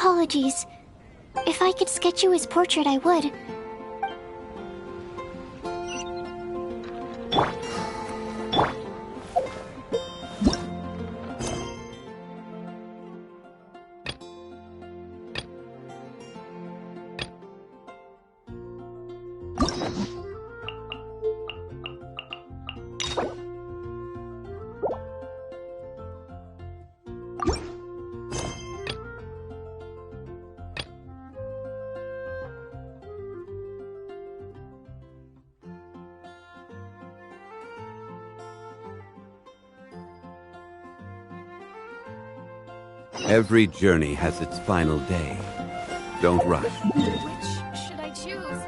apologies. If I could sketch you his portrait, I would. Every journey has its final day. Don't rush. Which should I choose?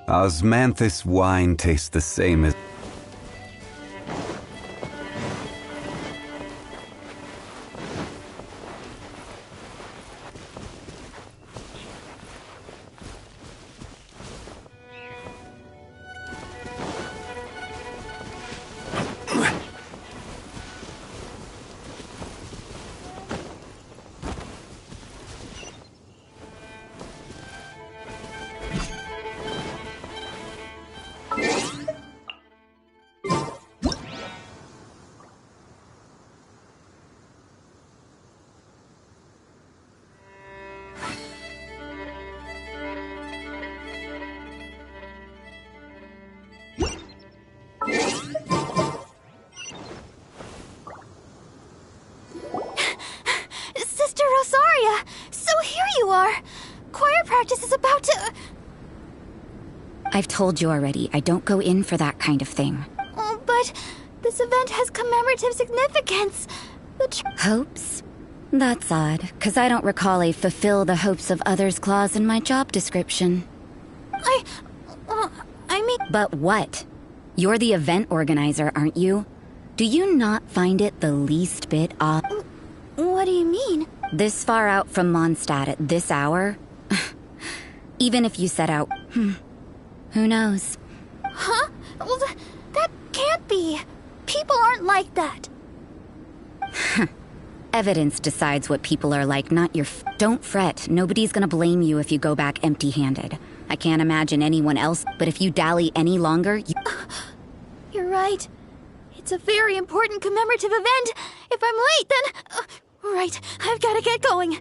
Osmanthus wine tastes the same as... Sister Rosaria! So here you are! Choir practice is about to... I've told you already, I don't go in for that kind of thing. Oh, but this event has commemorative significance. Hopes? That's odd, 'cause I don't recall a fulfill the hopes of others clause in my job description. I mean... But what? You're the event organizer, aren't you? Do you not find it the least bit odd? What do you mean? This far out from Mondstadt at this hour? Even if you set out... who knows? Huh? Well, that can't be. People aren't like that. Evidence decides what people are like, not your Don't fret, nobody's gonna blame you if you go back empty-handed. I can't imagine anyone else, but if you dally any longer, You're right. It's a very important commemorative event. If I'm late, then... right, I've gotta get going.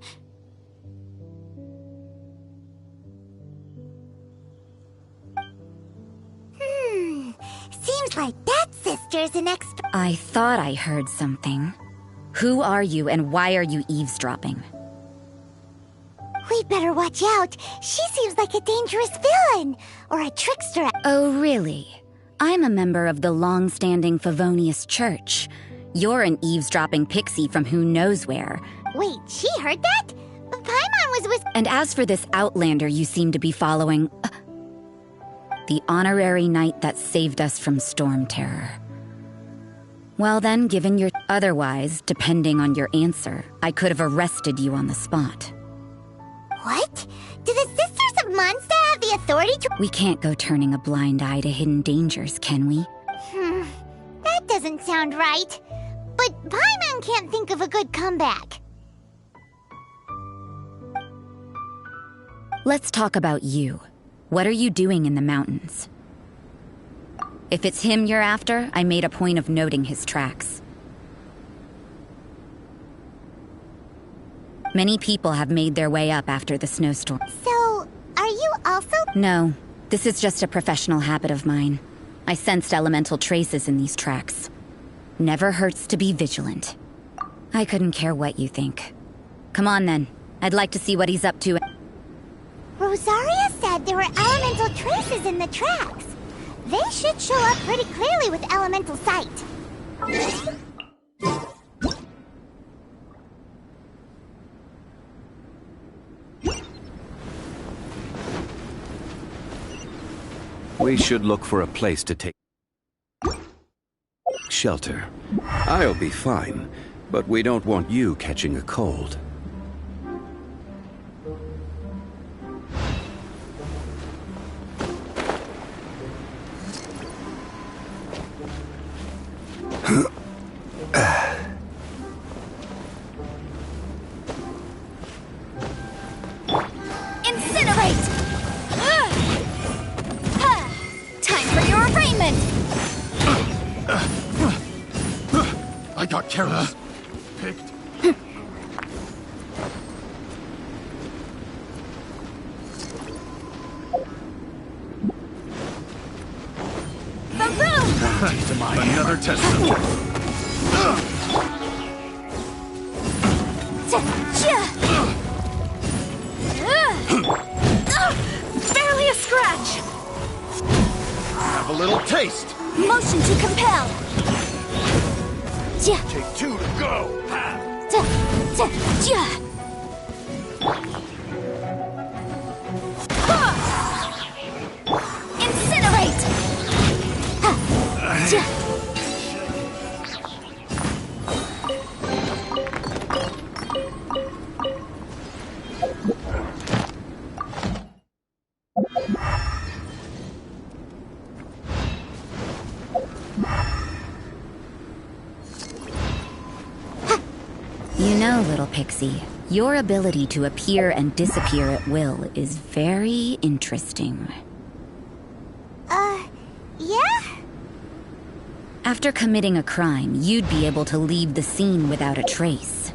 Seems like that sister's an expert. I thought I heard something. Who are you and why are you eavesdropping? We'd better watch out. She seems like a dangerous villain. Or a trickster. Oh, really? I'm a member of the long-standing Favonius Church. You're an eavesdropping pixie from who knows where. Wait, she heard that? Paimon was with... And as for this outlander you seem to be following... the honorary knight that saved us from storm terror. Well then, given your... Otherwise, depending on your answer, I could have arrested you on the spot. What? Do the Sisters of Mondstadt have the authority to... We can't go turning a blind eye to hidden dangers, can we? That doesn't sound right. But Paimon can't think of a good comeback. Let's talk about you. What are you doing in the mountains? If it's him you're after, I made a point of noting his tracks. Many people have made their way up after the snowstorm. So, are you also... No, this is just a professional habit of mine. I sensed elemental traces in these tracks. Never hurts to be vigilant. I couldn't care what you think. Come on then, I'd like to see what he's up to. Rosaria said there were elemental traces in the tracks. They should show up pretty clearly with elemental sight. We should look for a place to take shelter. I'll be fine, but we don't want you catching a cold. Incinerate! Time for your arraignment! I got careless. Picked. Boom! Another test subject. Barely a scratch! Have a little taste. Motion to compel! Take 2 to go. Incinerate! You know, little pixie, your ability to appear and disappear at will is very interesting. Yeah? After committing a crime, you'd be able to leave the scene without a trace.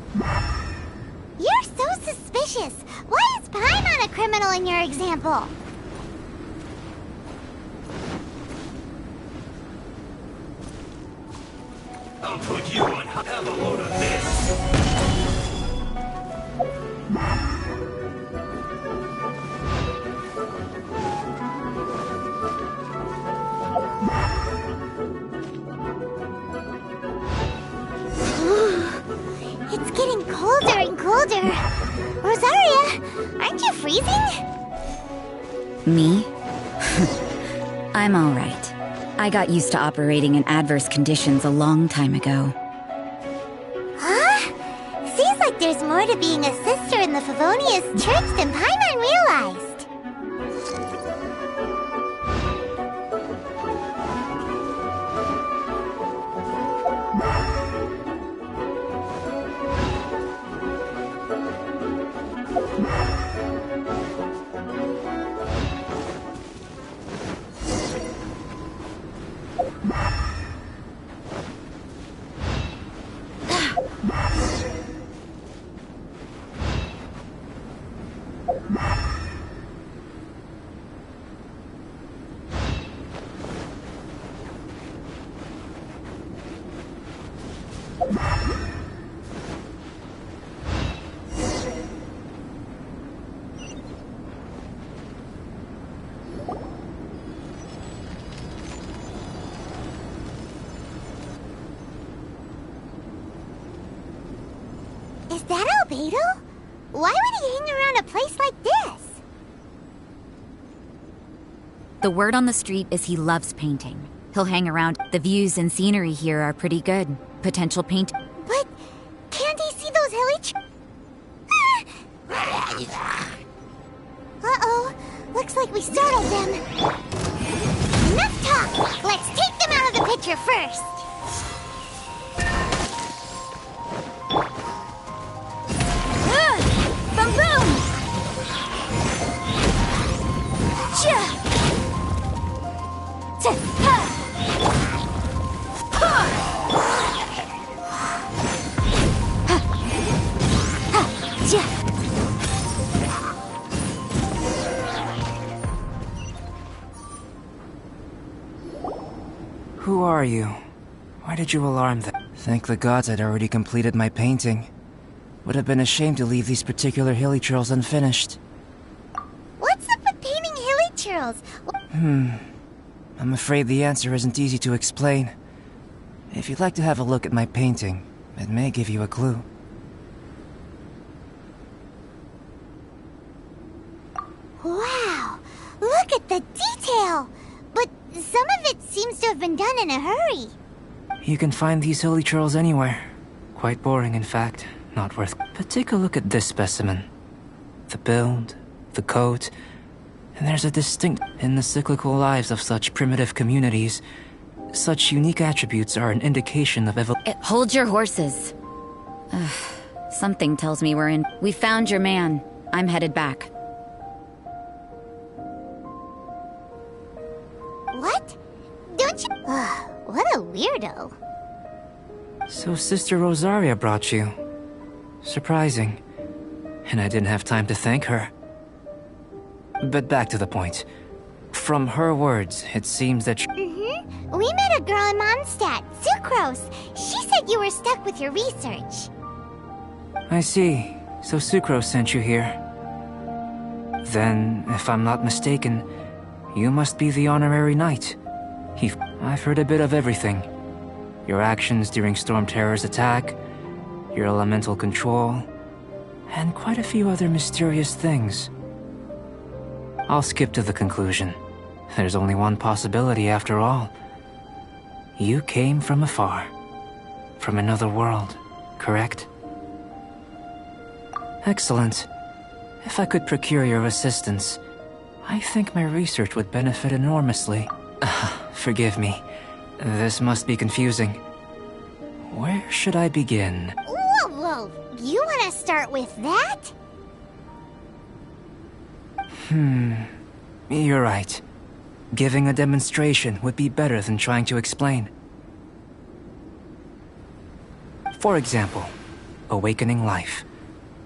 You're so suspicious. Why is Paimon a criminal in your example? I'll put you on. Have a load of this. It's getting colder and colder. Rosaria, aren't you freezing? Me? I'm all right. I got used to operating in adverse conditions a long time ago. Huh? Seems like there's more to being a sister in the Favonius Church than Paimon realized. Is that albedo? Why would he hang around a place like this? The word on the street is he loves painting. He'll hang around. The views and scenery here are pretty good. Potential paint. But can't he see those hilly Uh-oh. Looks like we startled them. Enough talk! Let's take them out of the picture first! Boom boom! Who are you? Why did you alarm them? Thank the gods I'd already completed my painting. Would have been a shame to leave these particular hilly trails unfinished. What's up with painting hilly trails? I'm afraid the answer isn't easy to explain. If you'd like to have a look at my painting, it may give you a clue. Wow! Look at the detail! But in a hurry? You can find these hilly churls anywhere. Quite boring, in fact. Not worth. But take a look at this specimen. The build, the coat, and there's a distinct... In the cyclical lives of such primitive communities, such unique attributes are an indication of Hold your horses. Ugh, something tells me we're in... We found your man. I'm headed back. What? Don't you... what a weirdo. So Sister Rosaria brought you. Surprising. And I didn't have time to thank her. But back to the point. From her words, it seems that We met a girl in Mondstadt, Sucrose. She said you were stuck with your research. I see. So Sucrose sent you here. Then, if I'm not mistaken, you must be the honorary knight. I've heard a bit of everything. Your actions during Storm Terror's attack, your elemental control, and quite a few other mysterious things. I'll skip to the conclusion. There's only one possibility after all. You came from afar. From another world, correct? Excellent. If I could procure your assistance, I think my research would benefit enormously. Forgive me. This must be confusing. Where should I begin? Whoa. You want to start with that? You're right. Giving a demonstration would be better than trying to explain. For example, awakening life.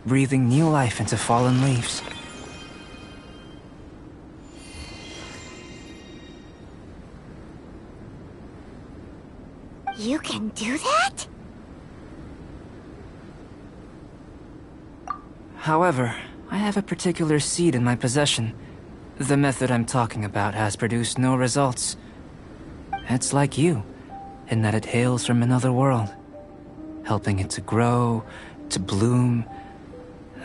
Breathing new life into fallen leaves. You can do that? However, I have a particular seed in my possession. The method I'm talking about has produced no results. It's like you, in that it hails from another world. Helping it to grow, to bloom.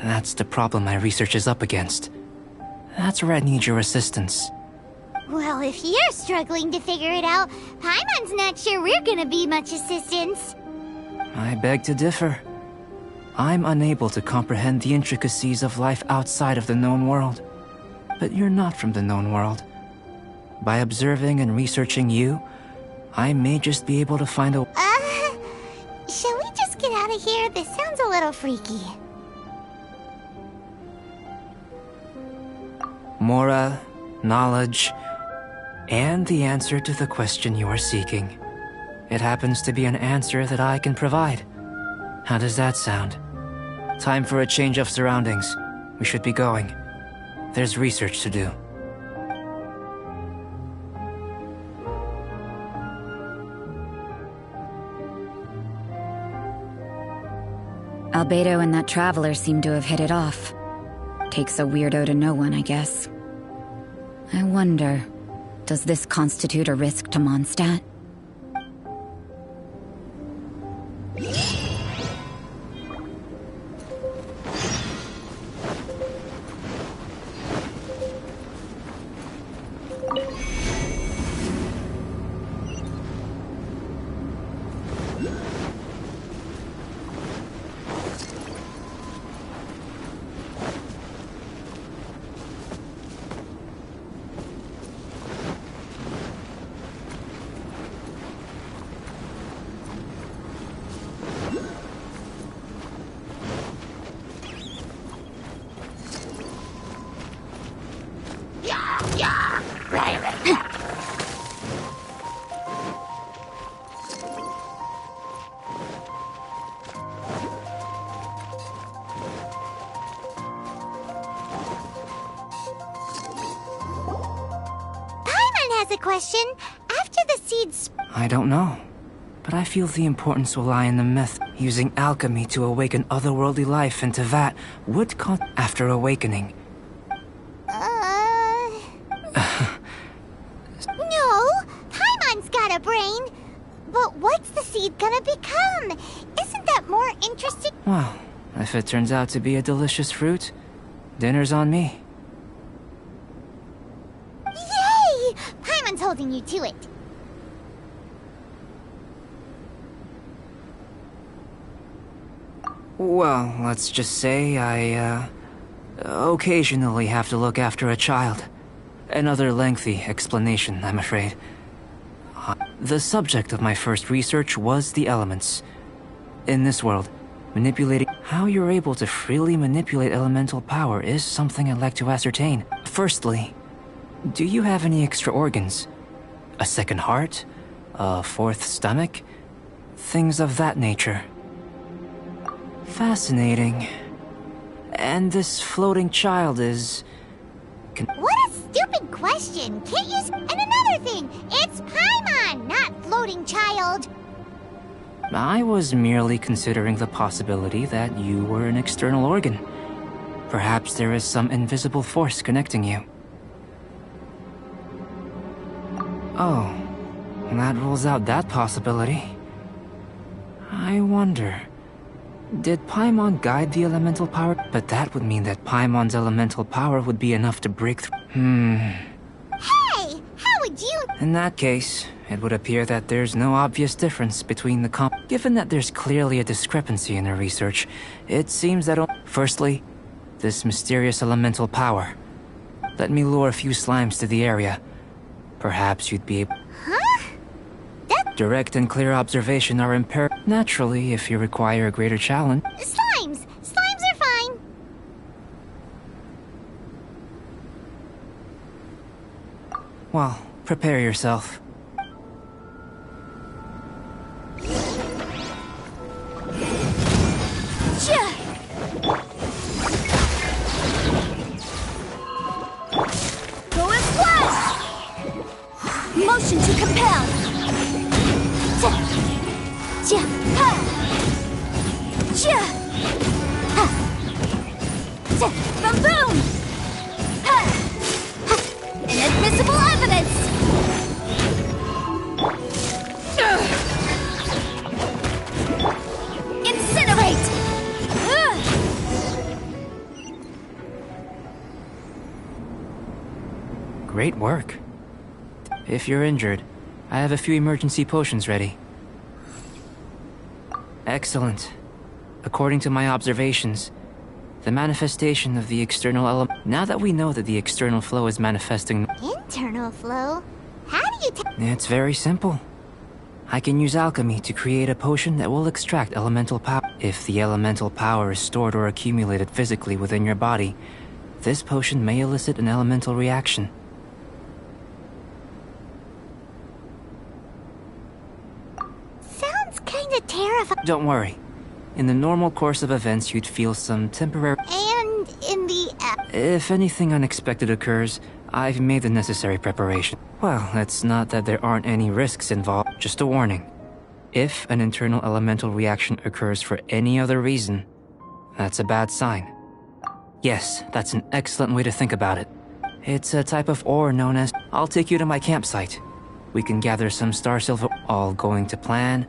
That's the problem my research is up against. That's where I need your assistance. Well, if you're struggling to figure it out, Paimon's not sure we're gonna be much assistance. I beg to differ. I'm unable to comprehend the intricacies of life outside of the known world. But you're not from the known world. By observing and researching you, I may just be able to find a... Shall we just get out of here? This sounds a little freaky. Mora, knowledge, and the answer to the question you are seeking. It happens to be an answer that I can provide. How does that sound? Time for a change of surroundings. We should be going. There's research to do. Albedo and that traveler seem to have hit it off. Takes a weirdo to know one, I guess. I wonder, does this constitute a risk to Mondstadt? Has a question. After the seeds... I don't know. But I feel the importance will lie in the myth. Using alchemy to awaken otherworldly life into that would after awakening. No! Paimon's got a brain! But what's the seed gonna become? Isn't that more interesting? Well, if it turns out to be a delicious fruit, dinner's on me. Yay! Paimon's holding you to it. Well, let's just say I, occasionally have to look after a child. Another lengthy explanation, I'm afraid. The subject of my first research was the elements. In this world, manipulating how you're able to freely manipulate elemental power is something I'd like to ascertain. Firstly, do you have any extra organs? A second heart? A fourth stomach? Things of that nature. Fascinating. And this floating child is... What a stupid question! Can't you And another thing, it's Paimon, not floating child! I was merely considering the possibility that you were an external organ. Perhaps there is some invisible force connecting you. Oh, that rules out that possibility. I wonder... Did Paimon guide the elemental power? But that would mean that Paimon's elemental power would be enough to break through. Hey! How would you... In that case, it would appear that there's no obvious difference between the Given that there's clearly a discrepancy in her research, it seems that... Firstly, this mysterious elemental power. Let me lure a few slimes to the area. Perhaps you'd be able... Huh? Direct and clear observation are imperative. Naturally, if you require a greater challenge. Slimes! Slimes are fine! Well, prepare yourself. Go and flash! Motion to compel! Boom boom! Inadmissible evidence! Incinerate! Great work. If you're injured, I have a few emergency potions ready. Excellent. According to my observations, the manifestation of the external element... Now that we know that the external flow is manifesting... Internal flow? How do you It's very simple. I can use alchemy to create a potion that will extract elemental power. If the elemental power is stored or accumulated physically within your body, this potion may elicit an elemental reaction. Sounds kinda terrifying. Don't worry. In the normal course of events, you'd feel some temporary... And in the... If anything unexpected occurs, I've made the necessary preparation. Well, it's not that there aren't any risks involved, just a warning. If an internal elemental reaction occurs for any other reason, that's a bad sign. Yes, that's an excellent way to think about it. It's a type of ore known as... I'll take you to my campsite. We can gather some star silver. All going to plan.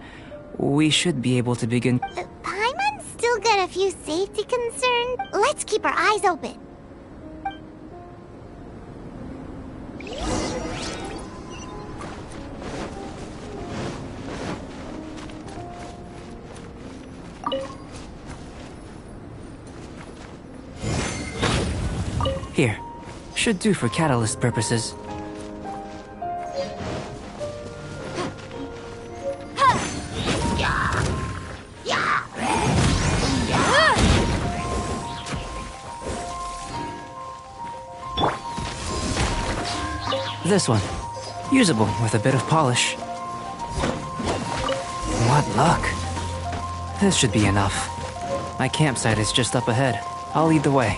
We should be able to begin... Paimon's still got a few safety concerns. Let's keep our eyes open. Here. Should do for catalyst purposes. This one. Usable with a bit of polish. What luck. This should be enough. My campsite is just up ahead. I'll lead the way.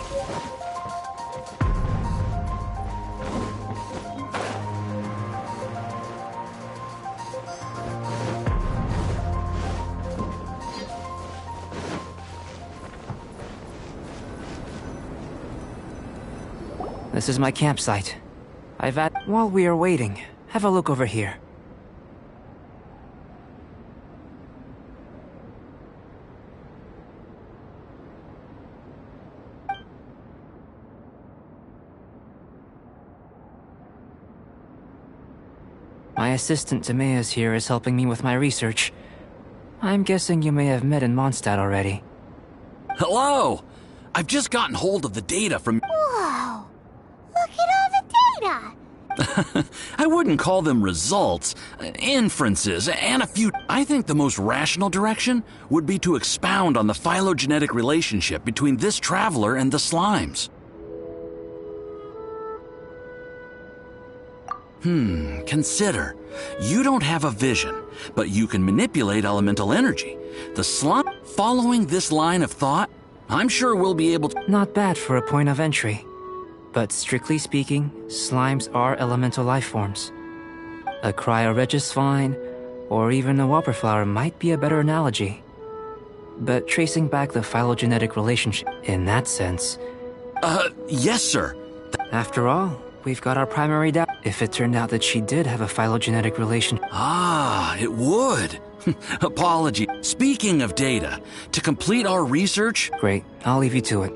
This is my campsite. While we are waiting, have a look over here. My assistant Timaeus here is helping me with my research. I'm guessing you may have met in Mondstadt already. Hello! I've just gotten hold of the data from... Whoa! Look at all the data! I wouldn't call them results, inferences, and a few... I think the most rational direction would be to expound on the phylogenetic relationship between this traveler and the slimes. Consider. You don't have a vision, but you can manipulate elemental energy. The slime... Following this line of thought, I'm sure we'll be able to... Not bad for a point of entry. But strictly speaking, slimes are elemental life forms. A cryoregisvine, or even a wildflower might be a better analogy. But tracing back the phylogenetic relationship, in that sense... Yes, sir. After all, we've got our primary doubt. If it turned out that she did have a phylogenetic relation... Ah, it would. Apology. Speaking of data, to complete our research... Great, I'll leave you to it.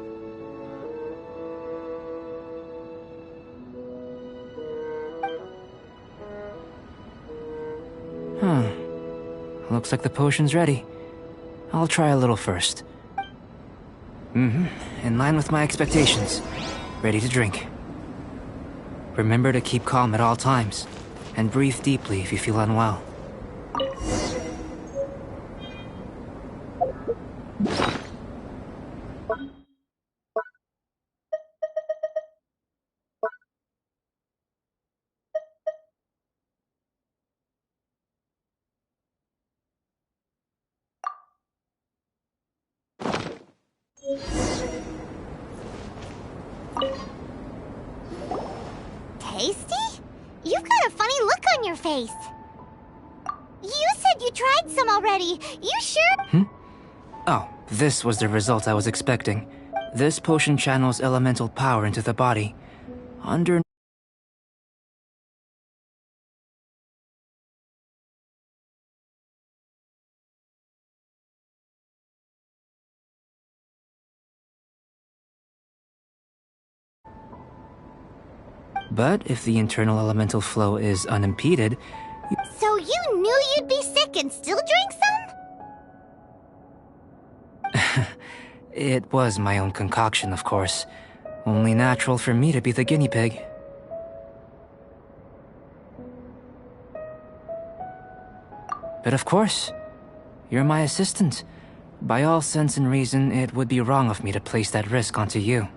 Looks like the potion's ready. I'll try a little first. In line with my expectations. Ready to drink. Remember to keep calm at all times, and breathe deeply if you feel unwell. Tasty? You've got a funny look on your face. You said you tried some already. You sure? Oh, this was the result I was expecting. This potion channels elemental power into the body. Under... But if the internal elemental flow is unimpeded... So you knew you'd be sick and still drank some? It was my own concoction, of course. Only natural for me to be the guinea pig. But of course, you're my assistant. By all sense and reason, it would be wrong of me to place that risk onto you.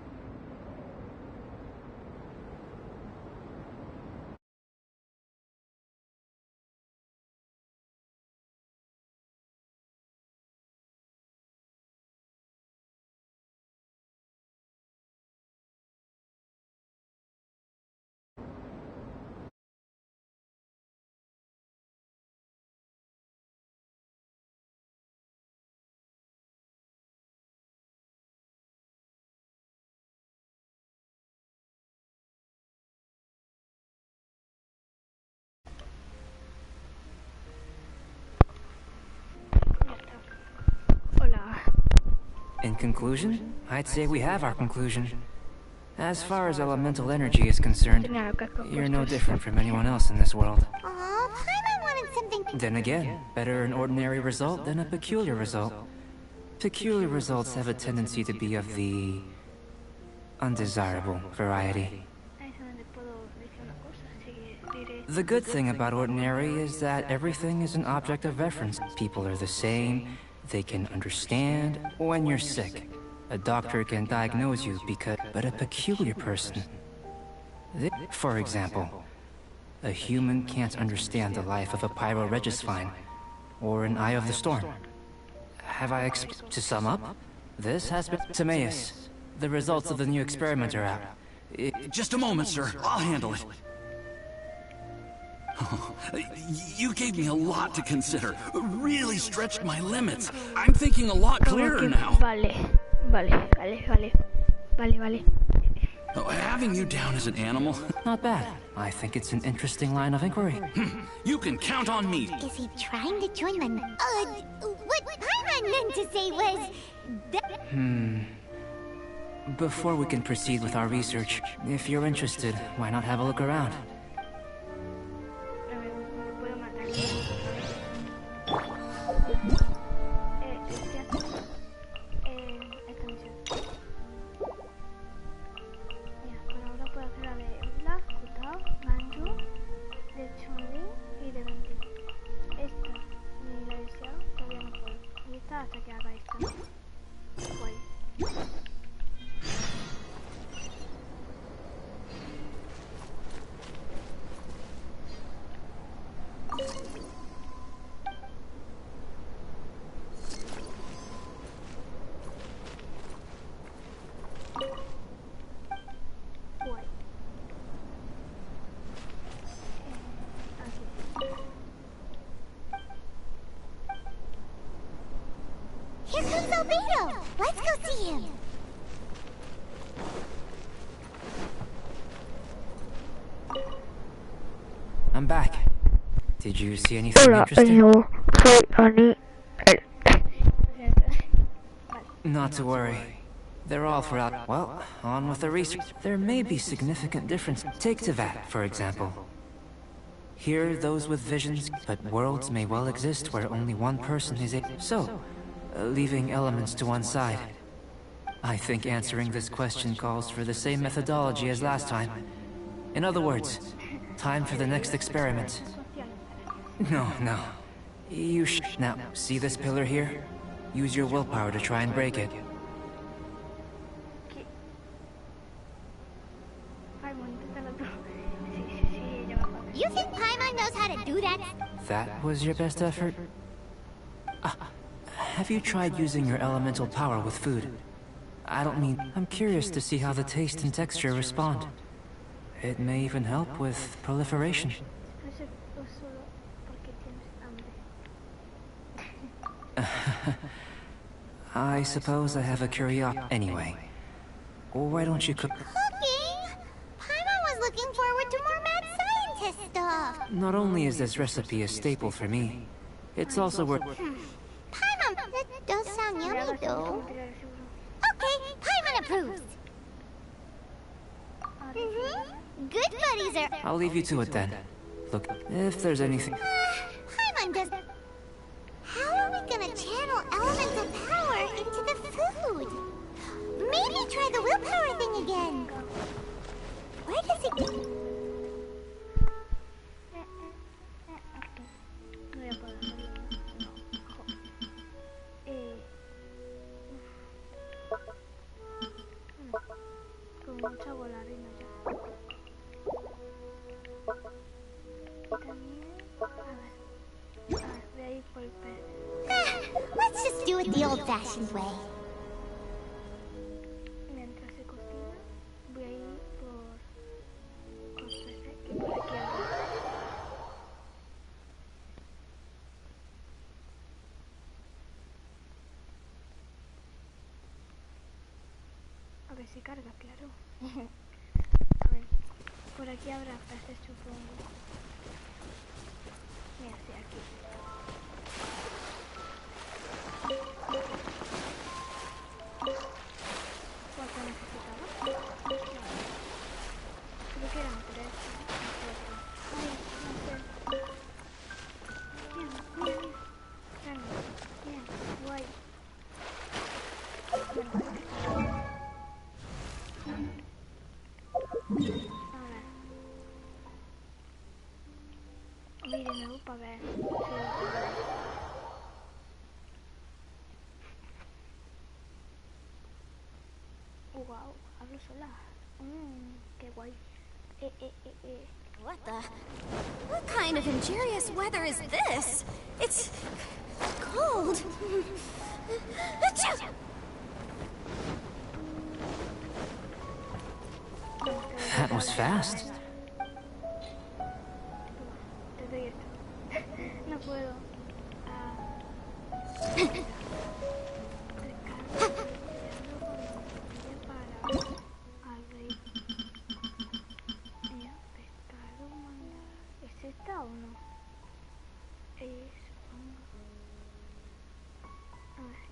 In conclusion, I'd say we have our conclusion. As far as elemental energy is concerned, you're no different from anyone else in this world. Aw, Paimon wanted something... Then again, better an ordinary result than a peculiar result. Peculiar results have a tendency to be of the... undesirable variety. The good thing about ordinary is that everything is an object of reference. People are the same, they can understand. When you're sick, a doctor can diagnose you because... But a peculiar person... For example, a human can't understand the life of a pyroregisvine, or an eye of the storm. Have I To sum up, this has been... Timaeus, the results of the new experiment are out. Just a moment, sir. I'll handle it. You gave me a lot to consider. Really stretched my limits. I'm thinking a lot clearer now. Vale. Oh, having you down as an animal? Not bad. I think it's an interesting line of inquiry. You can count on me. Is he trying to join the... what Paimon meant to say was... Before we can proceed with our research, if you're interested, why not have a look around? Here comes Albedo! Let's go see him! I'm back. Did you see anything Hola, interesting? soy Ani. Not to worry. They're all throughout. Well, on with the research. There may be significant difference. Take Tivat, for example. Here, those with visions, but worlds may well exist where only one person is able. So, leaving elements to one side. I think answering this question calls for the same methodology as last time. In other words, time for the next experiment. No. Now, see this pillar here? Use your willpower to try and break it. You think Paimon knows how to do that? That was your best effort? Have you tried using your elemental power with food? I don't mean... I'm curious to see how the taste and texture respond. It may even help with proliferation. I suppose I have a curiosity. Anyway, why don't you cook... Cooking? Paimon was looking forward to more mad scientist stuff. Not only is this recipe a staple for me, it's also worth... Paimon, that does sound yummy though. Okay, Paimon approves. Good buddies are... I'll leave you to it then. Look, if there's anything... Paimon does... How are we gonna channel elemental power into the food? Maybe try the willpower thing again. Where does it get... Let's just do it the old-fashioned way. Mientras se cocina, voy a ir por cosas que por aquí arriba. A ver si carga, claro. A ver, por aquí habrá peces, supongo. Mira, sí, aquí. ¿Cuánto necesitaba? Creo que eran 3 o 4. Ay, no sé. Mira. Bien, guay. Ahora. Voy de nuevo para ver si lo puedo. Wow, hablo sola. Qué guay. What kind of injurious weather is this? It's cold. Achoo! That was fast. Te doy esto. No puedo. ¿Es esta o no?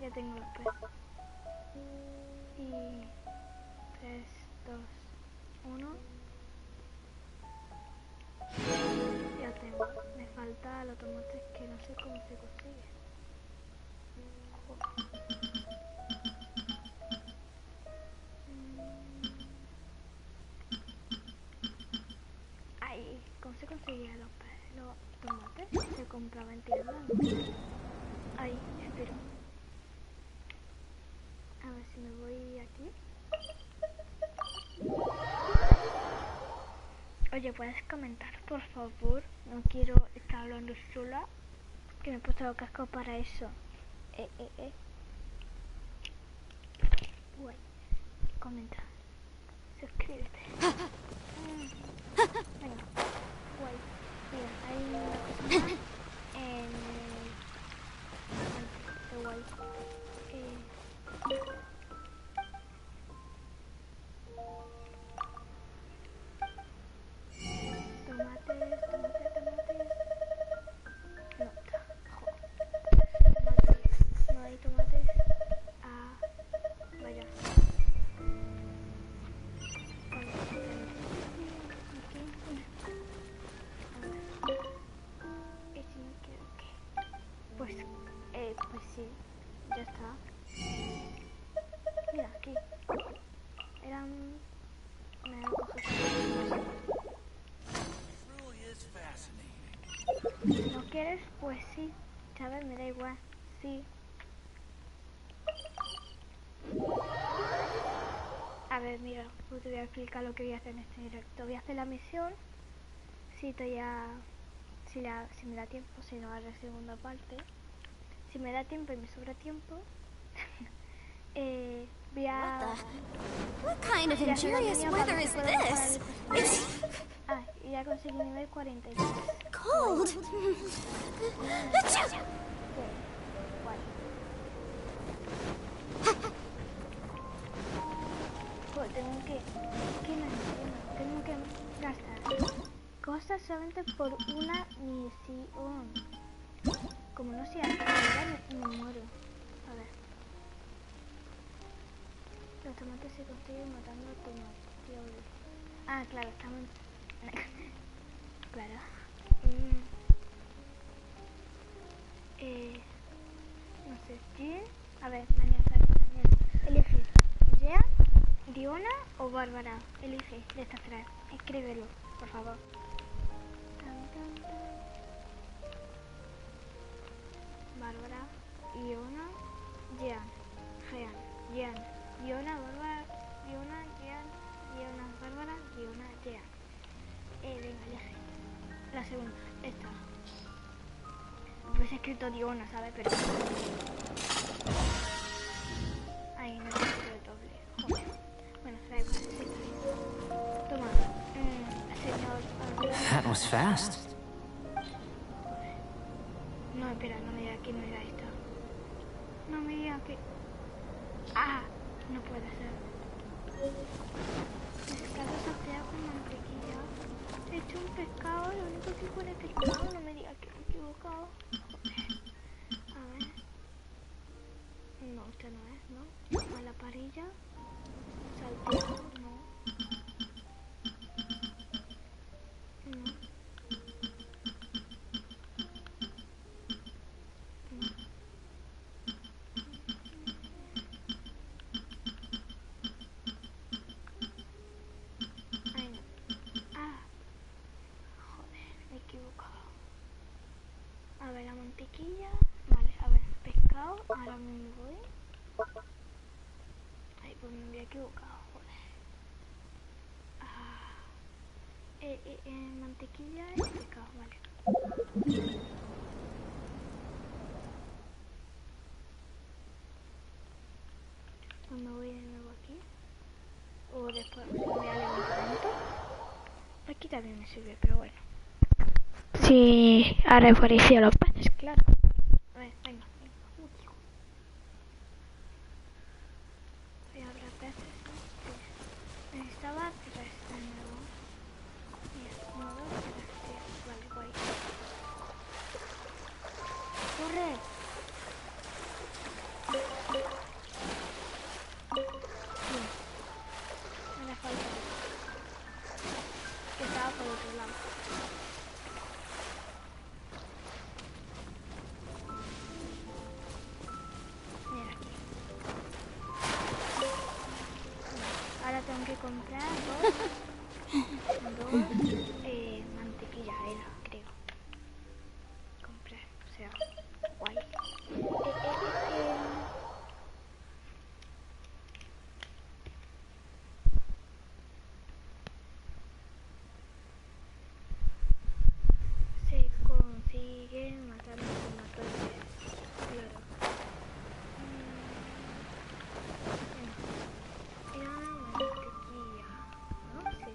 Ya tengo los peces. Y 3, 2, 1. Ya tengo. Me falta los tomates que no sé cómo se consigue. Ahí, ¿cómo se conseguía los tomates? Se compraba en tienda. Ahí, espero. A ver si me voy aquí. Oye, ¿puedes comentar, por favor? No quiero estar hablando sola. Que me he puesto los cascos para eso. Guay. Comenta. Suscríbete. Venga. Guay. Mira, hay una cosa más. Qué guay. Pues sí, ¿sabes? Me da igual. Sí. A ver, mira, pues te voy a explicar lo que voy a hacer en este directo. Voy a hacer la misión. Si me da tiempo, si no, haré segunda parte. Si me da tiempo y me sobra tiempo, voy a... What kind of injurious weather is this? It's y ya conseguí nivel 43. cold. Pues tengo que gastar cosas solamente por una misión. Como no sea me muero. A ver. Los tomates se consiguen matando tomates. Ah, claro, estamos... claro. No sé, Jean... A ver, Daniel. Elige. Jean, Diona o Bárbara. Elige de estas tres. Escríbelo, por favor. Bárbara, Diona, Jean. Jean. Diona, Bárbara, Diona, Jean, Diona, Bárbara, Diona, Jean. Venga, elige. La segunda, esta. Pues he escrito Diona, ¿sabes? Pero... Ay, no he escrito doble. Joder. Bueno, da igual, sí, está bien. Toma, señor... That was fast. No, espera, no me diga que no era esto. No me diga que... ¡Ah! No puede ser. Pescado salteado con mantequilla. He hecho un pescado, lo único que pone pescado. No me diga que me he equivocado. A ver. No, este no es, ¿no? A la parrilla. Salteado, no. No. A ver, la mantequilla. Vale, a ver, pescado. Ahora me voy. Ay, pues me había equivocado, joder. Mantequilla y pescado, vale. Pues me voy de nuevo aquí. O después me voy al levantamiento. Aquí también me sirve, pero bueno. Sí, ahora aparecía los peces, claro. A ver, venga. Voy a abrir peces. Necesitaba 3 de nuevo. Mira, 1, 2, 3. Vale, guay. ¡Corre! Bien. Me da falta. Que estaba por otro lado. Mira aquí. Ahora tengo que comprar dos mantequilla, creo. Comprar, o sea, guay. Se consigue matar tomatones, claro. Era mantequilla, ¿no? Sí.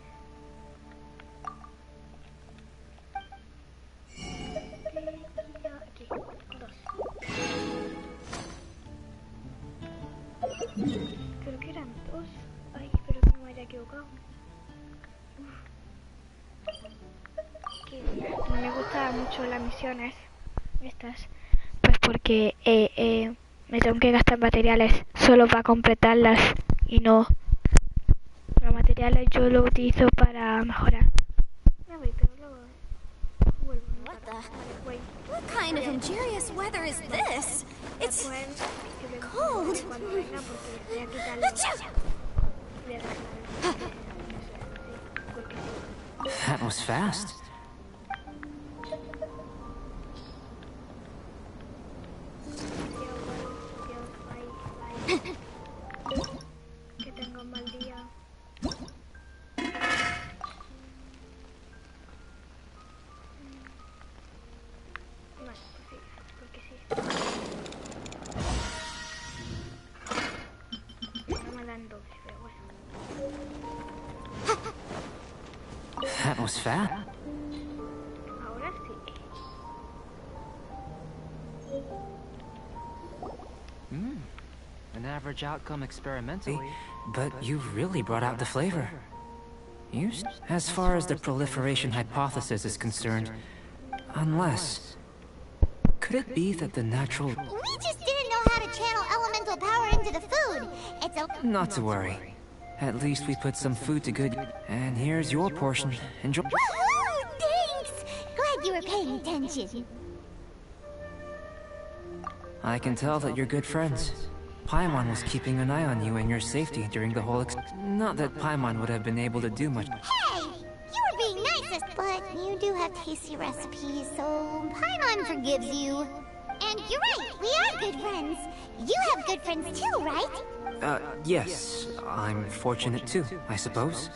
Mantequilla, aquí, 2. Creo que eran 2. Ay, espero que no me haya equivocado. No me gustan mucho las misiones estas, pues porque me tengo que gastar materiales solo para completarlas y no los materiales yo los utilizo para mejorar. Me voy, pero luego vuelvo. What kind of injurious weather is this? It's cold. Cuando venga porque voy a quitarle. Voy a dejar porque sí. That was fast. That was fast. Ahora sí. An average outcome experimentally, but you've really brought out the flavor. As far as the proliferation hypothesis is concerned, unless... Could it be that the natural... We just didn't know how to channel elemental power into the food. It's a... Not to worry. At least we put some food to good... And here's your portion. Enjoy... Woohoo! Thanks! Glad you were paying attention. I can tell that you're good friends. Paimon was keeping an eye on you and your safety during the whole Not that Paimon would have been able to do much. Hey! You were being nicest, but you do have tasty recipes, so Paimon forgives you. And you're right, we are good friends. You have good friends too, right? Yes. I'm fortunate too, I suppose.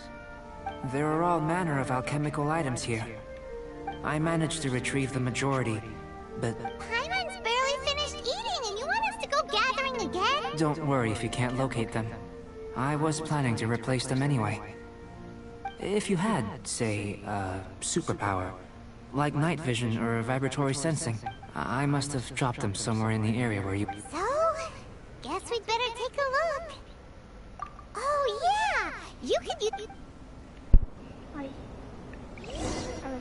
There are all manner of alchemical items here. I managed to retrieve the majority, but... Paimon's barely finished eating, and you want us to go gathering again? Don't worry if you can't locate them. I was planning to replace them anyway. If you had, say, superpower, like night vision or vibratory sensing, I must have dropped them somewhere in the area where you... So, guess we'd better take a look. Oh yeah! You could use... Ay. A ver.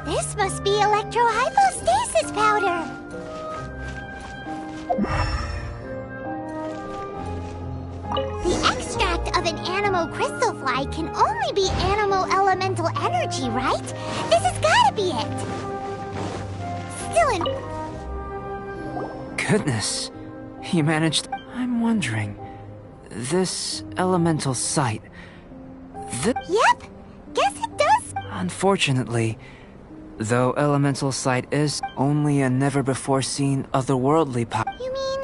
This must be electrohypostasis powder! The extract of an animo crystal fly can only be animo elemental energy, right? This has gotta be it! Still in... Goodness. You managed... I'm wondering... This elemental site... Yep! Guess it does! Unfortunately... Though elemental sight is only a never-before-seen otherworldly power... You mean...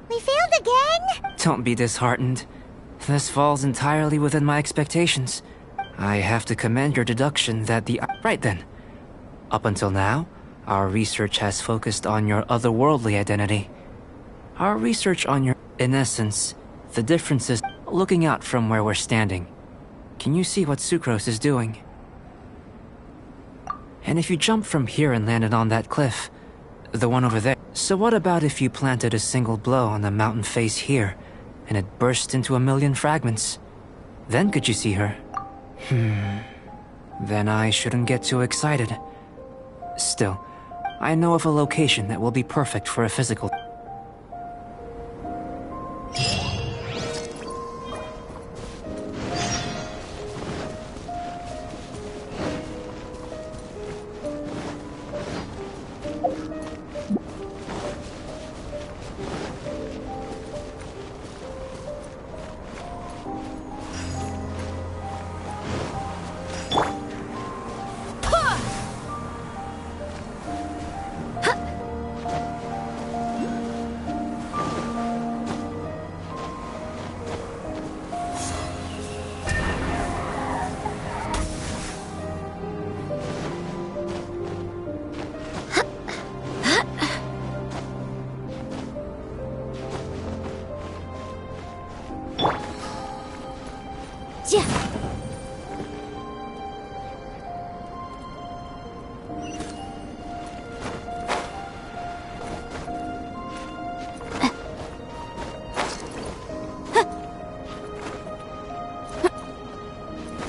we failed again? Don't be disheartened. This falls entirely within my expectations. I have to commend your deduction that the... Right then. Up until now, our research has focused on your otherworldly identity. Our research on your... In essence, the difference is looking out from where we're standing. Can you see what Sucrose is doing? And if you jump from here and landed on that cliff, the one over there, so what about if you planted a single blow on the mountain face here, and it burst into a million fragments? Then could you see her? Then I shouldn't get too excited. Still, I know of a location that will be perfect for a physical...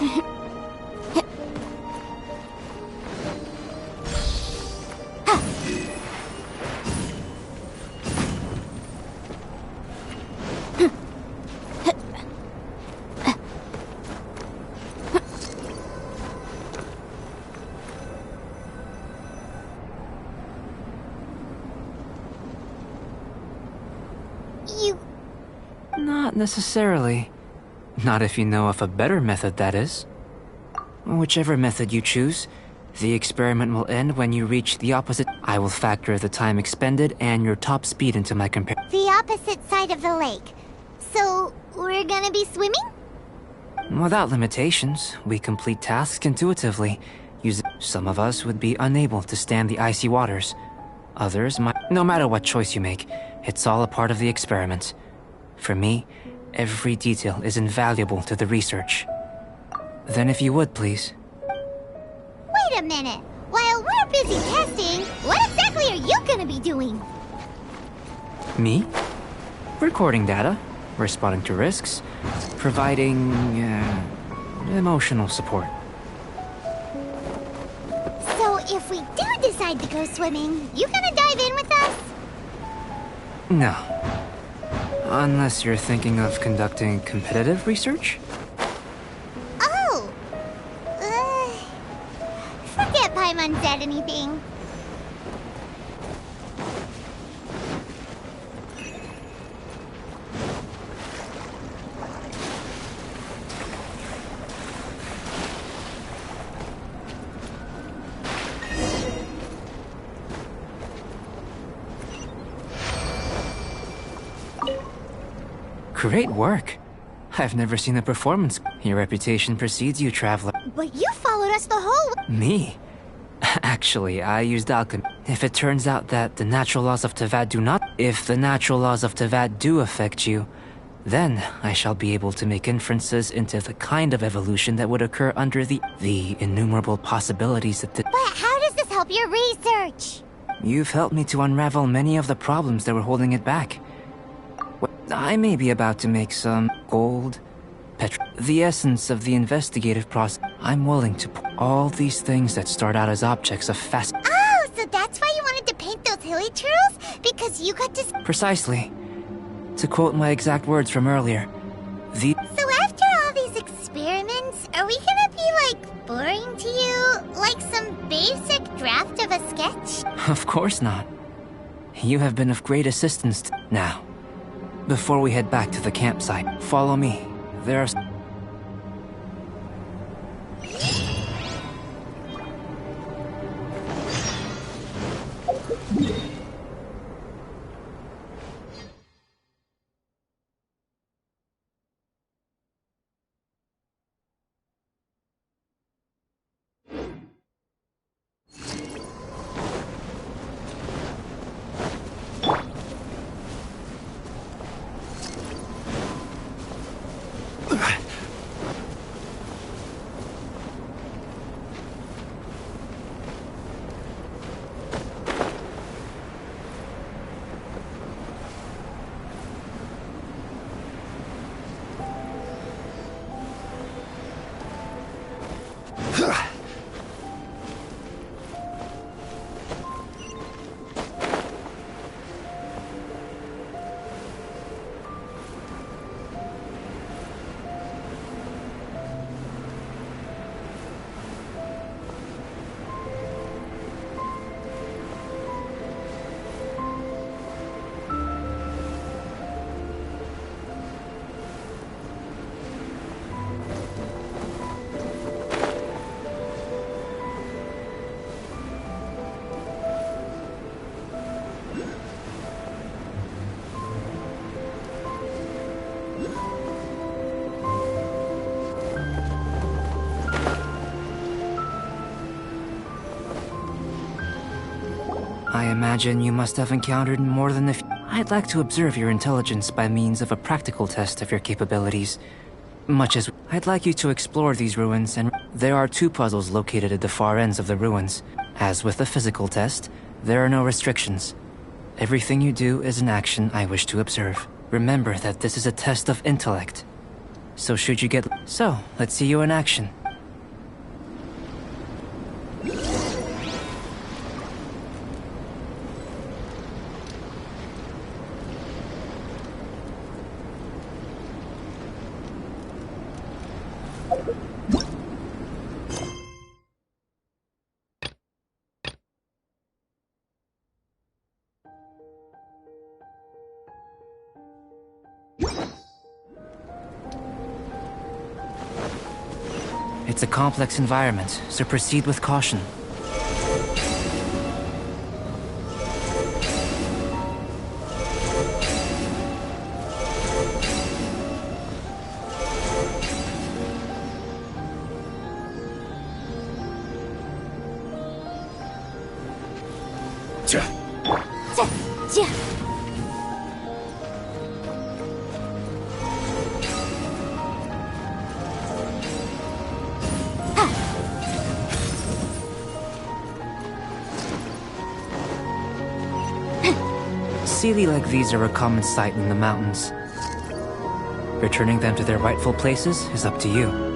You... Not necessarily. Not if you know of a better method, that is. Whichever method you choose, the experiment will end when you reach the opposite. I will factor the time expended and your top speed into my compare. The opposite side of the lake. So, we're gonna be swimming? Without limitations, we complete tasks intuitively. Some of us would be unable to stand the icy waters. Others might. No matter what choice you make, it's all a part of the experiment. For me, every detail is invaluable to the research. Then if you would, please. Wait a minute. While we're busy testing, what exactly are you gonna be doing? Me? Recording data, responding to risks, providing, emotional support. So if we do decide to go swimming, you gonna dive in with us? No. Unless you're thinking of conducting competitive research? Oh! Forget Paimon said anything. Great work. I've never seen a performance. Your reputation precedes you, traveler. But you followed us the whole way. Me? Actually, I used alchemy. If it turns out that the natural laws of Tavad do not... If the natural laws of Tavad do affect you, then I shall be able to make inferences into the kind of evolution that would occur under the innumerable possibilities that But how does this help your research? You've helped me to unravel many of the problems that were holding it back. I may be about to make some gold, the essence of the investigative process. I'm willing to put all these things that start out as objects of Oh, so that's why you wanted to paint those hilly turtles? Because you got to... Precisely. To quote my exact words from earlier, So after all these experiments, are we gonna be, like, boring to you? Like some basic draft of a sketch? Of course not. You have been of great assistance now. Before we head back to the campsite, follow me. There's... I imagine you must have encountered more than a few. I'd like to observe your intelligence by means of a practical test of your capabilities. Much as I'd like you to explore these ruins, and there are 2 puzzles located at the far ends of the ruins. As with the physical test, there are no restrictions. Everything you do is an action I wish to observe. Remember that this is a test of intellect. So should you get... So, let's see you in action. It's a complex environment, so proceed with caution. Sealy like these are a common sight in the mountains. Returning them to their rightful places is up to you.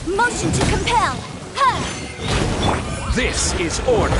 Motion to compel! This is order.